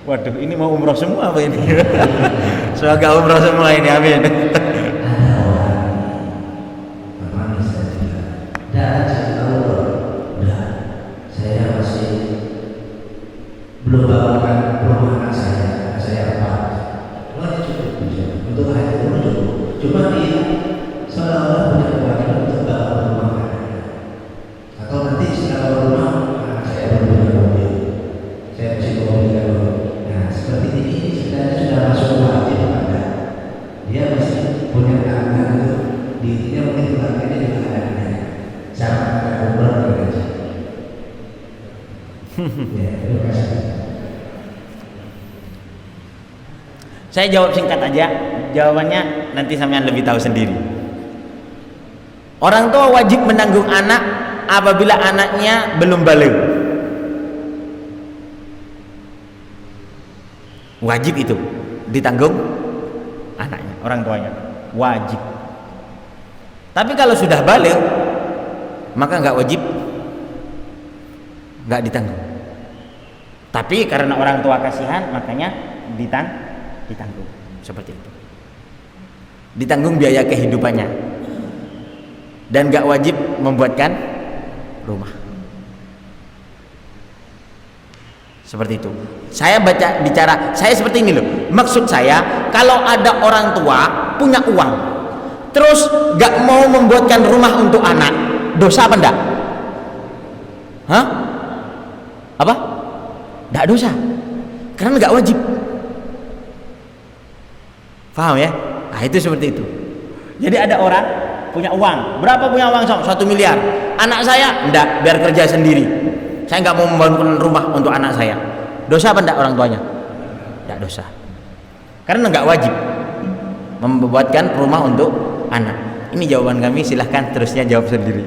Waduh, ini mau umroh semua apa ini? Semoga umroh semua ini, amin. Belum bangunkan rumah anak saya apa? Untuk haji itu cukup. Cuma dia seolah-olah punya kewajiban untuk bangun rumah anaknya. Atau nanti setelah rumah anak saya baru punya mobil, saya mesti mobilkan dulu. Nah seperti ini sebenarnya sudah masuk wajib pada dia masih punya tanggungan untuk dirinya mungkin keluarganya juga anaknya. Sama kayak umroh dan haji. Ya, terima kasih. Saya jawab singkat aja. Jawabannya nanti sampean lebih tahu sendiri. Orang tua wajib menanggung anak apabila anaknya belum balik. Wajib itu ditanggung anaknya, orang tuanya. Wajib. Tapi kalau sudah balik, maka nggak wajib, nggak ditanggung. Tapi karena orang tua kasihan, makanya ditanggung seperti itu. Ditanggung biaya kehidupannya dan gak wajib membuatkan rumah seperti itu. Saya bicara saya seperti ini loh, maksud saya kalau ada orang tua punya uang terus gak mau membuatkan rumah untuk anak, dosa apa enggak? Hah? Apa? Tidak dosa, karena nggak wajib. Paham ya? Nah itu seperti itu. Jadi ada orang punya uang, berapa punya uang? 1 miliar. Anak saya enggak, biar kerja sendiri. Saya nggak mau membangun rumah untuk anak saya. Dosa apa enggak orang tuanya? Enggak dosa, karena nggak wajib membuatkan rumah untuk anak. Ini jawaban kami, silahkan terusnya jawab sendiri.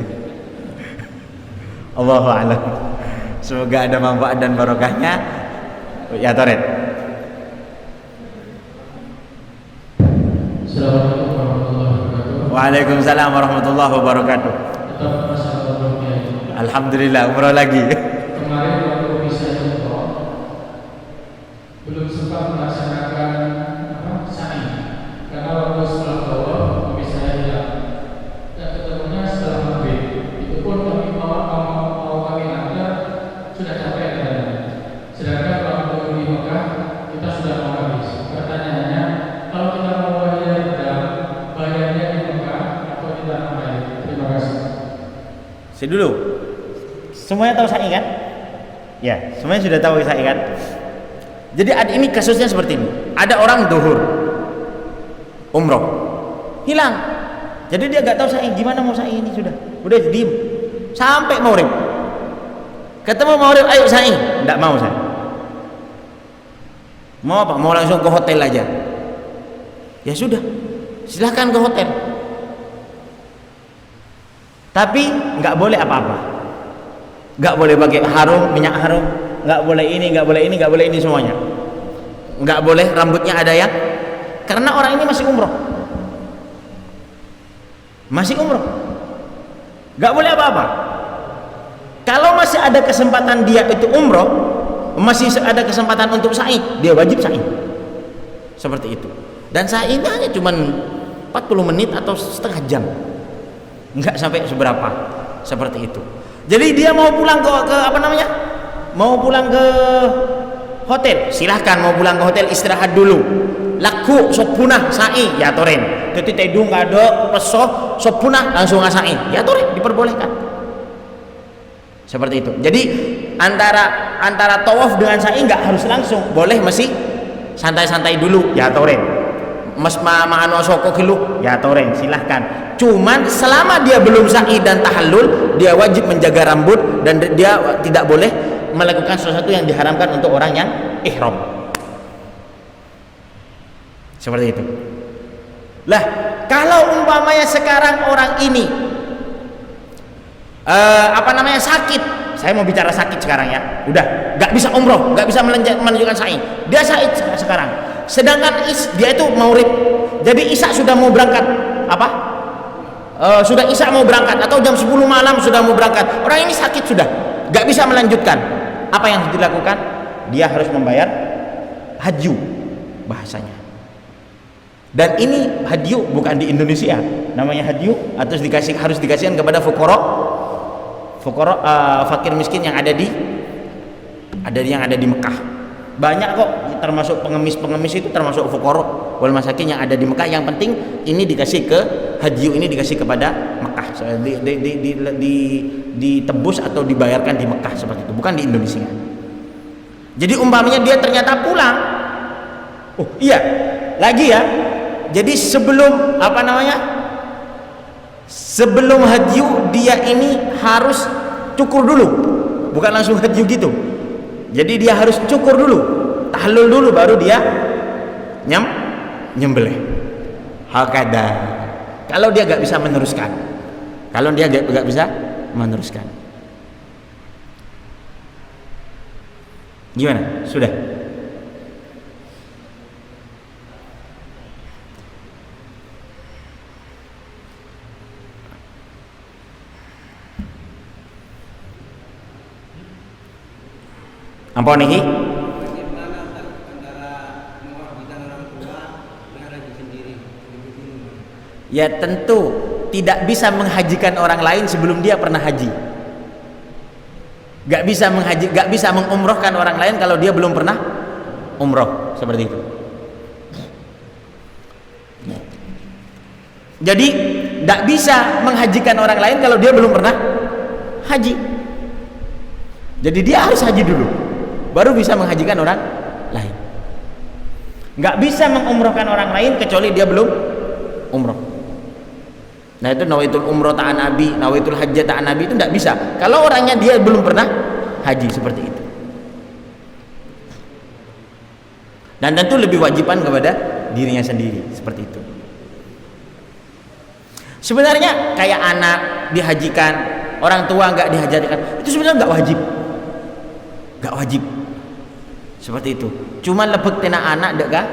Allahu a'lam. Semoga ada manfaat dan barokahnya. Ya Toret. Assalamualaikum warahmatullahi wabarakatuh. Waalaikumsalam warahmatullahi wabarakatuh. Tetap masalah umrohnya itu. Alhamdulillah umroh lagi. Kemarin waktu bisa umroh belum sempat melaksanakan sa'i, karena waktu setelah tawaf kami saya hilang dan ketemunya setelah maghrib. Itu pun kami mau kami antar sudah capek katanya. Sedangkan waktu di Mekah kita sudah mau habis. Pertanyaannya, kalau kita mau bayar dam, bayarnya di Mekah atau di tanah air? Terima kasih. Dulu. Semuanya tahu sa'i kan? Ya, semuanya sudah tahu sa'i kan? Jadi ini kasusnya seperti ini. Ada orang duhur umroh hilang. Jadi dia nggak tahu sa'i, gimana mau sa'i ini sudah diem sampai maghrib. Ketemu maghrib, ayo sa'i, nggak mau saya. Mau apa? Mau langsung ke hotel aja. Ya sudah, silahkan ke hotel. Tapi nggak boleh apa-apa. Nggak boleh pakai harum, minyak harum. Nggak boleh ini, nggak boleh ini, nggak boleh ini semuanya. Nggak boleh rambutnya ada yang, karena orang ini masih umroh. Masih umroh. Nggak boleh apa-apa. Kalau masih ada kesempatan dia itu umroh, masih ada kesempatan untuk sa'i, dia wajib sa'i. Seperti itu. Dan sa'i ini hanya cuma 40 menit atau setengah jam. Enggak sampai seberapa. Seperti itu. Jadi dia mau pulang ke apa namanya? Mau pulang ke hotel, silahkan. Mau pulang ke hotel, istirahat dulu. Laku sok punah sa'i, ya toren. Jadi tedung ada pesoh sok punah langsung sa'i, ya toren, diperbolehkan. Seperti itu. Jadi antara tawaf dengan sa'i nggak harus langsung, boleh masih santai-santai dulu, ya toren. Mas ma'ano soko kilu, ya toren, silahkan. Cuman selama dia belum sa'i dan tahallul, dia wajib menjaga rambut dan dia tidak boleh melakukan sesuatu yang diharamkan untuk orang yang ihram. Seperti itu. Lah, kalau umpamanya sekarang orang ini sakit, saya mau bicara sakit sekarang ya, udah nggak bisa umroh, nggak bisa menunjukkan sa'i, dia sa'i sekarang. Sedangkan dia itu maurib, jadi isya sudah mau berangkat, sudah isya mau berangkat atau jam 10 malam sudah mau berangkat. Orang ini sakit sudah, nggak bisa melanjutkan. Apa yang harus dilakukan? Dia harus membayar hadyu bahasanya. Dan ini hadyu bukan di Indonesia, namanya hadyu, atau harus dikasihkan kepada fuqara, fakir miskin yang ada di Mekah. Banyak kok, termasuk pengemis itu termasuk fuqara wal masakin yang ada di Mekah. Yang penting ini dikasih ke hadyu, ini dikasih kepada Mekah, ditebus atau dibayarkan di Mekah, seperti itu, bukan di Indonesia. Jadi umpamanya dia ternyata pulang, lagi ya. Jadi sebelum sebelum hadyu dia ini harus cukur dulu, bukan langsung hadyu gitu. Jadi dia harus cukur dulu, tahallul dulu, baru dia nyembelih. Hakada. Kalau dia nggak bisa meneruskan, gimana? Sudah. Ampun nih. Ya tentu tidak bisa menghajikan orang lain sebelum dia pernah haji. Gak bisa mengumrohkan orang lain kalau dia belum pernah umroh, seperti itu. Jadi gak bisa menghajikan orang lain kalau dia belum pernah haji. Jadi dia harus haji dulu, baru bisa menghajikan orang lain. Nggak bisa mengumrohkan orang lain kecuali dia belum umroh. Nah itu nawaitul umroh ta'an nabi, nawaitul hajjah ta'an nabi, itu nggak bisa kalau orangnya dia belum pernah haji, seperti itu. Dan tentu lebih wajiban kepada dirinya sendiri, seperti itu. Sebenarnya kayak anak dihajikan, orang tua nggak dihajikan, itu sebenarnya nggak wajib, seperti itu. Cuma lebek tina anak dekah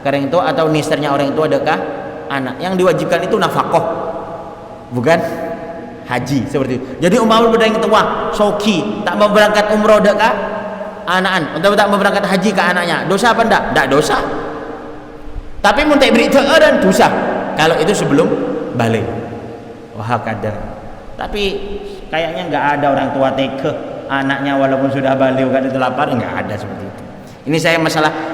kareng tua atau nisternya orang tua dekah anak. Yang diwajibkan itu nafkah, bukan haji, seperti itu. Jadi umpama beda yang tua soki tak mau berangkat umroh dekah anakan, untuk tak mau berangkat haji ke anaknya, dosa apa ndak? Ndak dosa. Tapi mun tak beri dan dosa kalau itu sebelum balik. Wah kadar. Tapi kayaknya nggak ada orang tua teke anaknya walaupun sudah balik kan itu lapar, nggak ada seperti itu. Ini saya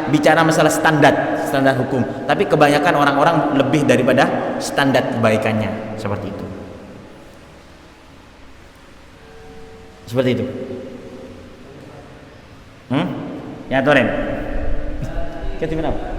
bicara masalah standar hukum. Tapi kebanyakan orang-orang lebih daripada standar kebaikannya, seperti itu. Seperti itu. Ya Toren. Kita apa?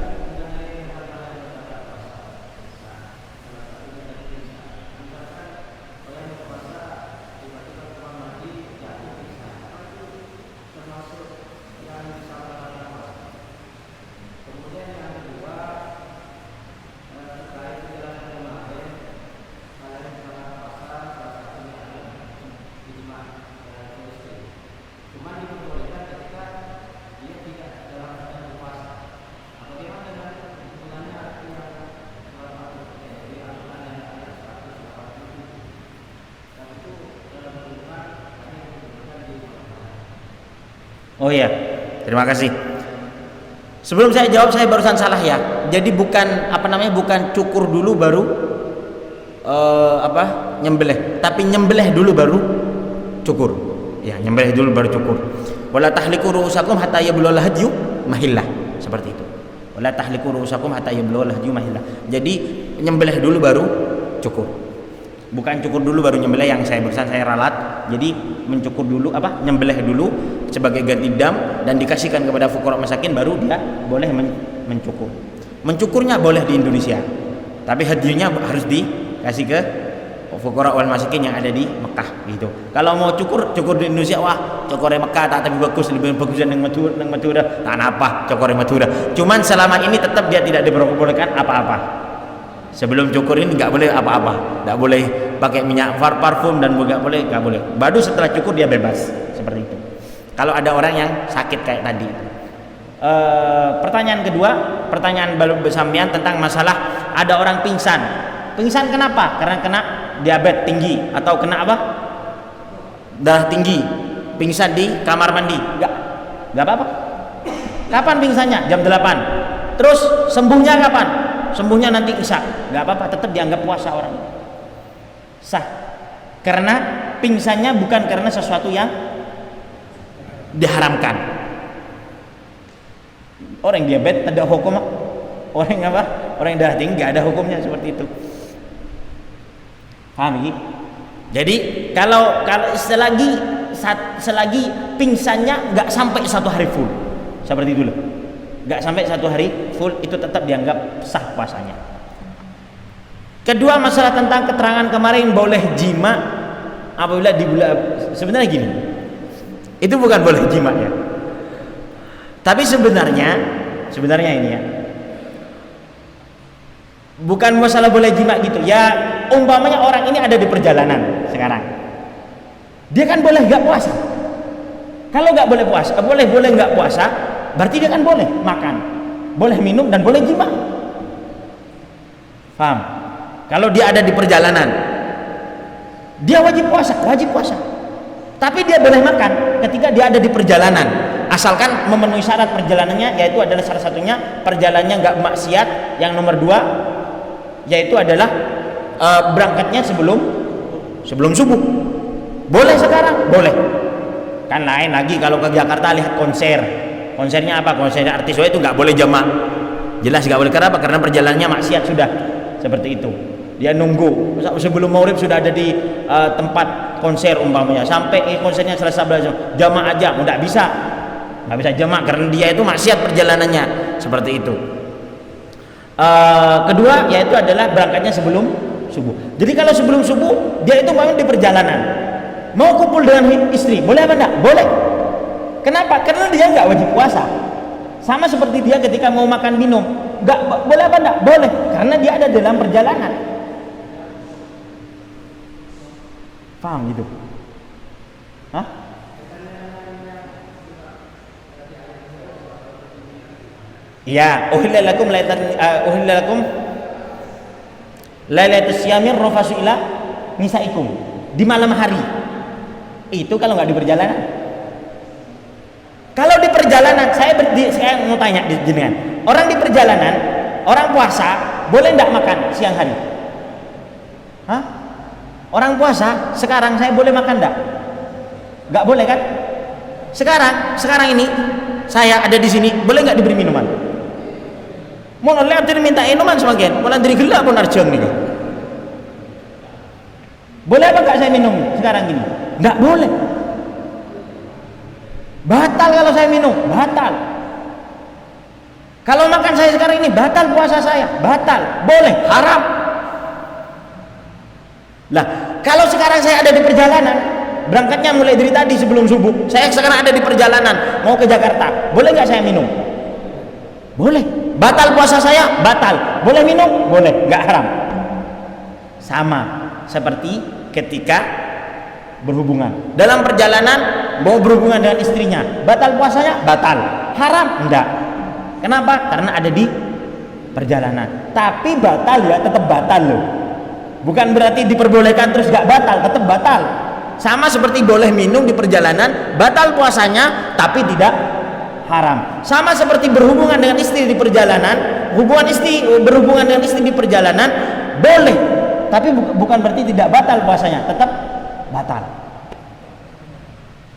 Oh iya, terima kasih. Sebelum saya jawab, saya barusan salah ya. Jadi bukan bukan cukur dulu baru nyembelih, tapi nyembelih dulu baru cukur. Ya, nyembelih dulu baru cukur. Wala tahliku ru'usakum hatta yablugha al-hadyu mahillah, seperti itu. Wala tahliku ru'usakum hatta yablugha al-hadyu mahillah. Jadi nyembelih dulu baru cukur. Bukan cukur dulu baru nyembelih, yang saya barusan saya ralat. Jadi mencukur dulu nyembelih dulu sebagai ganti dam dan dikasihkan kepada fuqara masakin, baru dia boleh mencukur. Mencukurnya boleh di Indonesia, tapi hadyunya harus dikasih ke fuqara wal masakin yang ada di Mekah gitu. Kalau mau cukur di Indonesia, wah cukurnya Mekah tapi bagus, lebih bagus yang Madura. Tak apa cukurnya Madura. Cuman selama ini tetap dia tidak diperbolehkan apa-apa. Sebelum cukur ini nggak boleh apa-apa, nggak boleh pakai minyak parfum dan nggak boleh. Baru setelah cukur dia bebas, seperti itu. Kalau ada orang yang sakit kayak tadi. Pertanyaan kedua, pertanyaan baru bersambian tentang masalah ada orang pingsan. Pingsan kenapa? Karena kena diabetes tinggi atau kena darah tinggi. Pingsan di kamar mandi, nggak apa-apa. Kapan pingsannya? Jam 8. Terus sembuhnya kapan? Sembuhnya nanti isya, nggak apa-apa, tetap dianggap puasa orang, sah. Karena pingsannya bukan karena sesuatu yang diharamkan. Orang diabetes ada hukum, orang darah tinggi nggak ada hukumnya, seperti itu. Paham ini? Jadi kalau selagi pingsannya nggak sampai 1 hari full, seperti itu loh. Nggak sampai 1 hari full, itu tetap dianggap sah puasanya. Kedua, masalah tentang keterangan kemarin boleh jima apabila di bulan, sebenarnya gini, itu bukan boleh jima ya, tapi sebenarnya ini ya, bukan masalah boleh jima gitu ya. Umpamanya orang ini ada di perjalanan sekarang, dia kan boleh nggak puasa. Kalau nggak boleh puasa, boleh nggak puasa, berarti dia kan boleh makan, boleh minum, dan boleh jima. Paham? Kalau dia ada di perjalanan, dia wajib puasa. Tapi dia boleh makan ketika dia ada di perjalanan, asalkan memenuhi syarat perjalanannya, yaitu adalah salah satunya perjalanannya nggak maksiat. Yang nomor 2 yaitu adalah berangkatnya sebelum subuh. Boleh sekarang, boleh. Kan lain lagi kalau ke Jakarta lihat konsernya apa, konsernya artis, itu nggak boleh jamaah, jelas nggak boleh. Kenapa? Karena perjalanannya maksiat sudah, seperti itu. Dia nunggu sebelum maghrib sudah ada di tempat konser umpamanya, sampai konsernya selesai belajar jamaah aja, nggak bisa jamaah karena dia itu maksiat perjalanannya, seperti itu. Kedua yaitu adalah berangkatnya sebelum subuh. Jadi kalau sebelum subuh dia itu memang di perjalanan, mau kumpul dengan istri, boleh apa enggak? Boleh. Kenapa? Karena dia nggak wajib puasa. Sama seperti dia ketika mau makan minum, nggak boleh apa enggak? Boleh, karena dia ada dalam perjalanan. Paham gitu? Hah? Ya, uhilla lakum lailatul siyamir rafasu ila nisaikum, di malam hari. Itu kalau nggak di perjalanan. Kalau di perjalanan, saya mau tanya di jenengan, orang di perjalanan, orang puasa boleh nggak makan siang hari? Hah? Orang puasa sekarang saya boleh makan nggak? Nggak boleh kan? Sekarang ini saya ada di sini, boleh nggak diberi minuman? Mau nolak minta minuman semakin, malah diri gelap pun arjong nih. Boleh apa nggak saya minum sekarang ini? Nggak boleh. Batal kalau saya minum, batal. Kalau makan saya sekarang ini, batal puasa saya, batal. Boleh, haram. Lah, kalau sekarang saya ada di perjalanan, berangkatnya mulai dari tadi sebelum subuh, saya sekarang ada di perjalanan mau ke Jakarta, boleh nggak saya minum? Boleh. Batal puasa saya, batal. Boleh minum? Boleh, nggak haram. Sama seperti ketika berhubungan dalam perjalanan, mau berhubungan dengan istrinya, batal puasanya? Batal. Haram? Enggak. Kenapa? Karena ada di perjalanan. Tapi batal ya, tetap batal loh. Bukan berarti diperbolehkan terus gak batal, tetap batal. Sama seperti boleh minum di perjalanan, batal puasanya tapi tidak haram. Sama seperti berhubungan dengan istri di perjalanan, berhubungan dengan istri di perjalanan boleh, tapi bukan berarti tidak batal puasanya, tetap batal.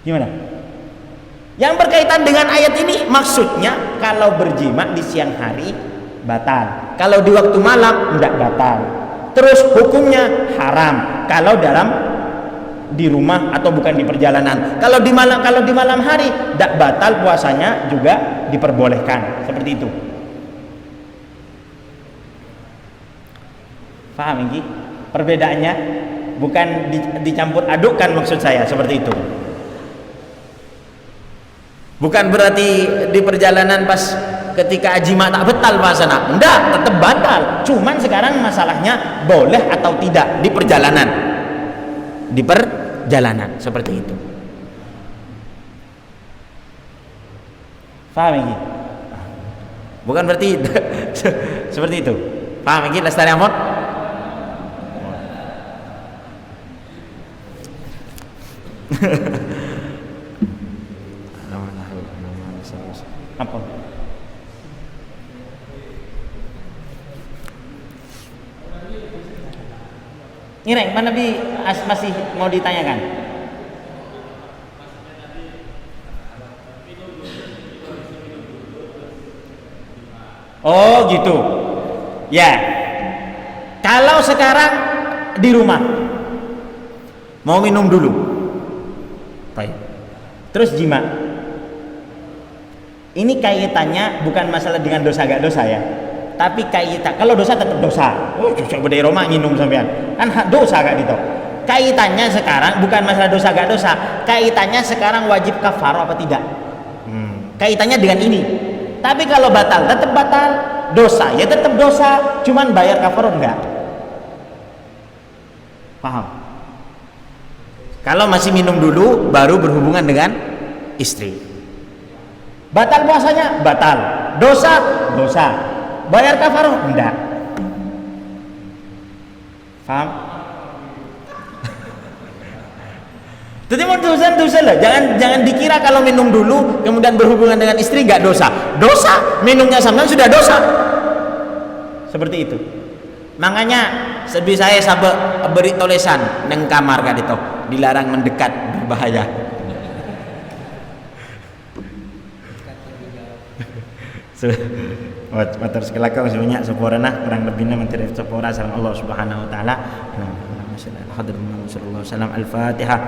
Gimana? Yang berkaitan dengan ayat ini maksudnya kalau berjima di siang hari batal, kalau di waktu malam tidak batal. Terus hukumnya haram kalau di rumah atau bukan di perjalanan. Kalau di malam hari tidak batal puasanya, juga diperbolehkan. Seperti itu. Paham ini? Perbedaannya bukan dicampur adukkan, maksud saya seperti itu. Bukan berarti di perjalanan pas ketika jima tak batal puasanya. Enggak, tetap batal. Cuman sekarang masalahnya boleh atau tidak di perjalanan. Di perjalanan seperti itu. Paham ini? Bukan berarti seperti itu. Paham ini Lestari Amon? Apa? Ireng, mana bi masih mau ditanyakan? Oh gitu. Ya. Kalau sekarang di rumah mau minum dulu, baik. Terus jima. Ini kaitannya bukan masalah dengan dosa gak dosa ya. Tapi kaitan, kalau dosa tetap dosa. Oh, coba dari Roma minum sampean. Kan dosa gak gitu. Kaitannya sekarang bukan masalah dosa gak dosa. Kaitannya sekarang wajib kafarah apa tidak? Kaitannya dengan ini. Tapi kalau batal, tetap batal. Dosa, ya tetap dosa. Cuman bayar kafarah enggak. Paham? Kalau masih minum dulu, baru berhubungan dengan istri. Batal puasanya? Batal. Dosa? Dosa. Bayar kafarah? Enggak. Paham? Jadi mau dosa lah. Jangan dikira kalau minum dulu kemudian berhubungan dengan istri enggak dosa. Dosa. Minumnya sampean sudah dosa. Seperti itu. Makanya sebi saya beri tulisan neng kamar kan itu, dilarang mendekat, berbahaya. Matur sekali sebenarnya seporana kurang lebihnya menteri sepora sareng Allah Subhanahu wa taala. sallallahu alaihi wasallam. Al-Fatihah.